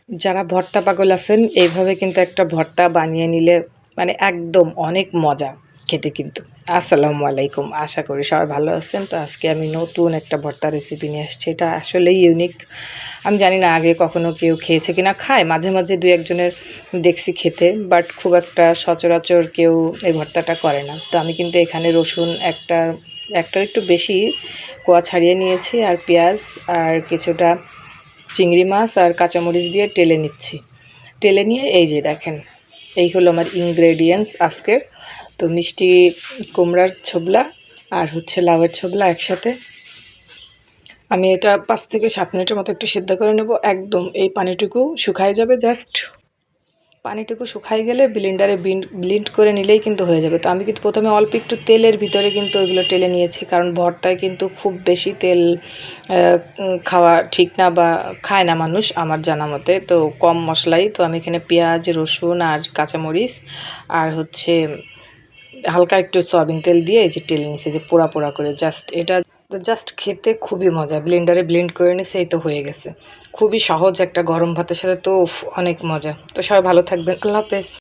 যারা ভর্তা পাগল আছেন এইভাবে কিন্তু একটা ভর্তা বানিয়ে নিলে মানে একদম অনেক মজা খেতে কিন্তু। আসসালামু আলাইকুম, আশা করি সবাই ভালো আছেন। তো আজকে আমি নতুন একটা ভর্তা রেসিপি নিয়ে আসছি। এটা আসলেই ইউনিক। আমি জানি না আগে কখনো কেউ খেয়েছে কিনা, খায় মাঝে মাঝে দুই একজনের দেখছি খেতে, বাট খুব একটা সচরাচর কেউ এই ভর্তাটা করে না। তো আমি কিন্তু এখানে রসুন একটার একটু বেশি কোয়া ছাড়িয়ে নিয়েছি, আর পেঁয়াজ আর কিছুটা চিংড়ি মাছ আর কাঁচামরিচ দিয়ে টেলে নিচ্ছি। টেলে নিয়ে এই যে দেখেন, এই হলো আমার ইনগ্রেডিয়েন্টস আজকের। তো মিষ্টি কুমড়ার ছোবলা আর হচ্ছে লাউয়ের ছোবলা একসাথে। আমি এটা 5 থেকে 7 মিনিটের মতো একটু সিদ্ধ করে নেব। একদম এই পানিটুকু শুকায় যাবে, জাস্ট পানিটুকু শুকাই গেলে ব্লেন্ডারে ব্লেন্ড করে নিলেই কিন্তু হয়ে যাবে। তো আমি কিন্তু প্রথমে অল্প একটু তেলের ভিতরে কিন্তু ওইগুলো টেলে নিয়েছি, কারণ ভর্তায় কিন্তু খুব বেশি তেল খাওয়া ঠিক না, বা খায় না মানুষ আমার জানা মতে। তো কম মশলাই, তো আমি এখানে পেঁয়াজ রসুন আর কাঁচামরিচ আর হচ্ছে হালকা একটু সয়াবিন তেল দিয়ে এই যে টেলে নিয়েছি, যে পোড়া পোড়া করে। জাস্ট খেতে খুবই মজা। ব্লেন্ডারে ব্লেন্ড করে নিয়েছে, এই তো হয়ে গেছে। খুবই সহজ একটা গরম ভাতের সাথে, তো অনেক মজা। তো সবাই ভালো থাকবেন, আল্লাহ হাফেজ।